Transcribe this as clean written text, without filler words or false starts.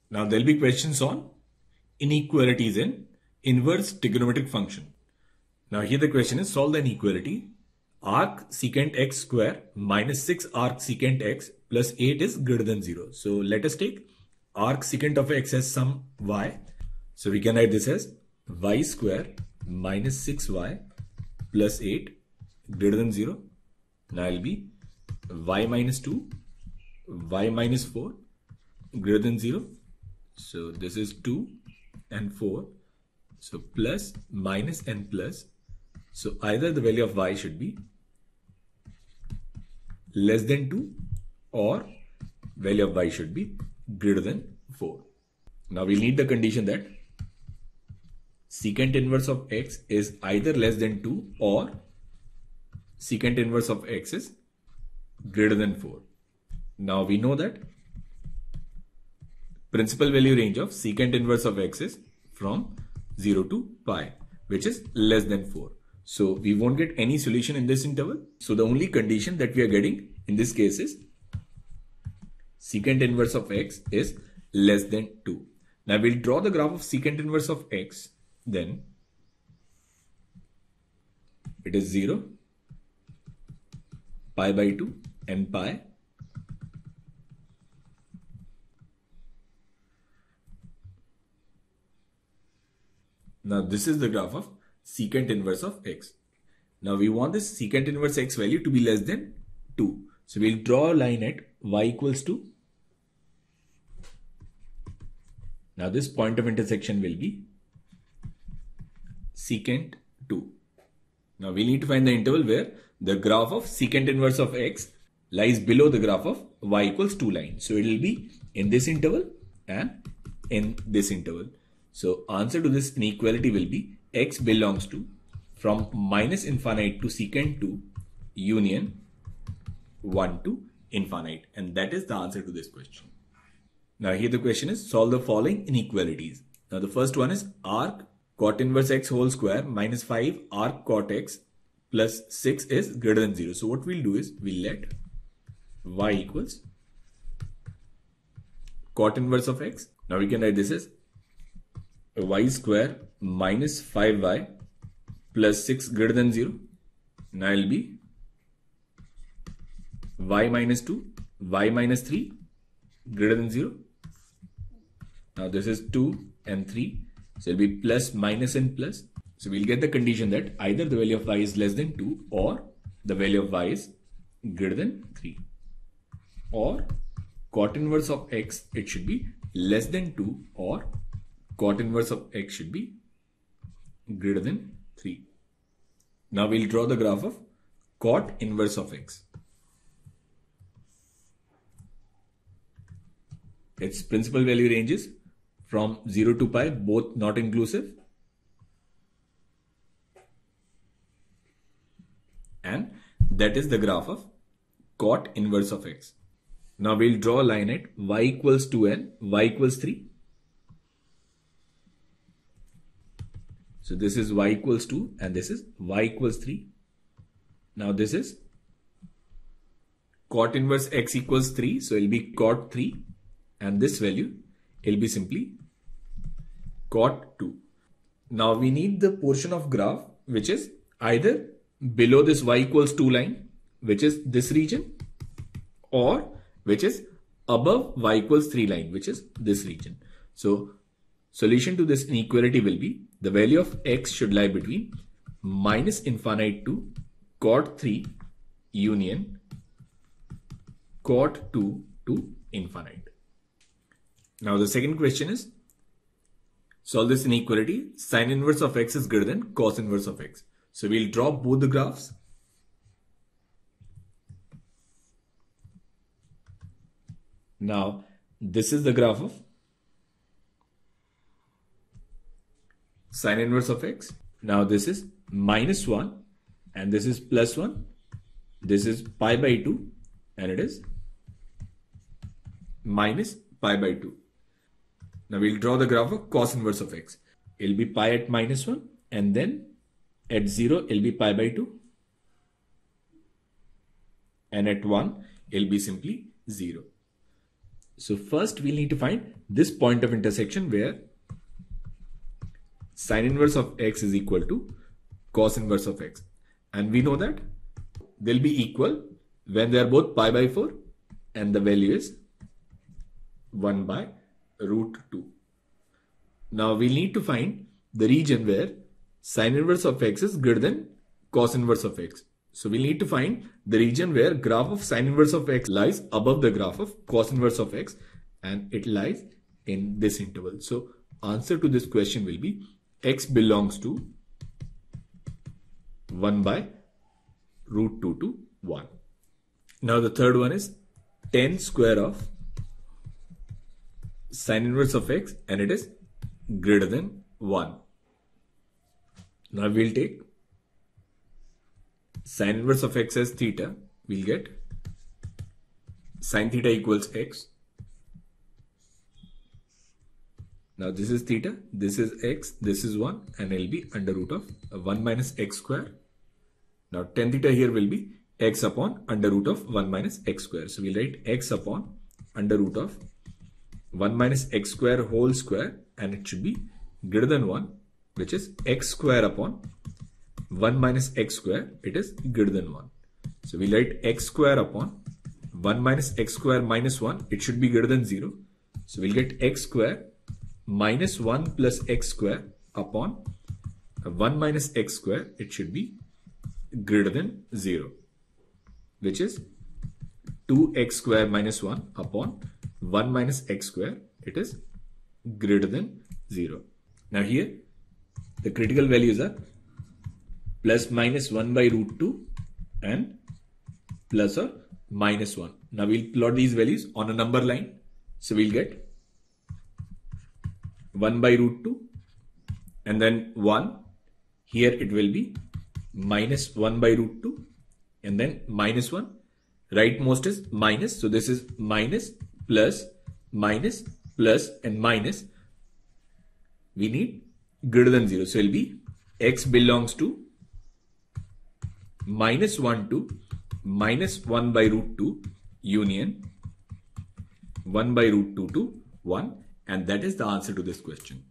Now there will be questions on inequalities in inverse trigonometric function. Now here the question is, solve the inequality arc secant x square minus 6 arc secant x plus 8 is greater than 0. So let us take arc secant of x as some y. So we can write this as y square minus 6y plus 8 greater than 0. Now it will be y minus 2, y minus 4 greater than 0. So this is 2 and 4. So plus, minus and plus. So either the value of y should be less than 2 or value of y should be greater than 4. Now we need the condition that secant inverse of x is either less than 2 or secant inverse of x is greater than 4. Now we know that principal value range of secant inverse of x is from 0 to pi, which is less than 4. So we won't get any solution in this interval. So the only condition that we are getting in this case is secant inverse of x is less than 2. Now we'll draw the graph of secant inverse of x. Then it is 0, pi by 2 and pi. Now this is the graph of secant inverse of x. Now we want this secant inverse x value to be less than 2. So we'll draw a line at y equals to. Now this point of intersection will be secant 2. Now we need to find the interval where the graph of secant inverse of x lies below the graph of y equals 2 line. So it will be in this interval and in this interval. So answer to this inequality will be x belongs to from minus infinite to secant 2 union 1 to infinite. And that is the answer to this question. Now here the question is, solve the following inequalities. Now the first one is arc cot inverse x whole square minus 5 arc cot x plus 6 is greater than 0. So what we'll do is we'll let y equals cot inverse of x. Now we can write this as y square minus 5y plus 6 greater than 0. Now it will be y minus 2, y minus 3 greater than 0. Now this is 2 and 3. So it will be plus, minus and plus. So we'll get the condition that either the value of y is less than 2 or the value of y is greater than 3. Or cot inverse of x, it should be less than 2 or cot inverse of x should be greater than 3. Now we'll draw the graph of cot inverse of x. Its principal value ranges from 0 to pi, both not inclusive. And that is the graph of cot inverse of x. Now we'll draw a line at y equals 2 and y equals 3. So this is y equals 2 and this is y equals 3. Now this is cot inverse x equals 3. So it will be cot 3 and this value it will be simply cot 2. Now we need the portion of graph which is either below this y equals 2 line, which is this region, or which is above y equals 3 line, which is this region. So solution to this inequality will be the value of x should lie between minus infinite to cot 3 union cot 2 to infinite. Now the second question is, solve this inequality. Sin inverse of x is greater than cos inverse of x. So we'll draw both the graphs. Now this is the graph of sin inverse of x. Now this is minus 1 and this is plus 1. This is pi by 2 and it is minus pi by 2. Now we'll draw the graph of cos inverse of x. It'll be pi at minus 1 and then at 0 it'll be pi by 2 and at 1 it'll be simply 0. So first we'll need to find this point of intersection where sine inverse of x is equal to cos inverse of x. And we know that they'll be equal when they are both pi by 4 and the value is 1 by root 2. Now we'll need to find the region where sine inverse of x is greater than cos inverse of x. So we'll need to find the region where graph of sine inverse of x lies above the graph of cos inverse of x, and it lies in this interval. So answer to this question will be x belongs to 1 by root 2 to 1. Now the third one is tan square of sine inverse of x, and it is greater than 1. Now we'll take sine inverse of x as theta. We'll get sine theta equals x. Now this is theta, this is x, this is 1, and it will be under root of 1 minus x square. Now tan theta here will be x upon under root of 1 minus x square. So we'll write x upon under root of 1 minus x square whole square, and it should be greater than 1, which is x square upon 1 minus x square, it is greater than 1. So we'll write x square upon 1 minus x square minus 1, it should be greater than 0. So we'll get x square minus 1 plus x square upon 1 minus x square, it should be greater than 0, which is 2x square minus 1 upon 1 minus x square, it is greater than 0. Now here the critical values are plus minus 1 by root 2 and plus or minus 1. Now we'll plot these values on a number line. So we'll get 1 by root 2 and then 1. Here it will be minus 1 by root 2 and then minus 1. Rightmost is minus. So this is minus plus minus plus and minus. We need greater than 0. So it will be x belongs to minus 1 to minus 1 by root 2 union 1 by root 2 to 1, and that is the answer to this question.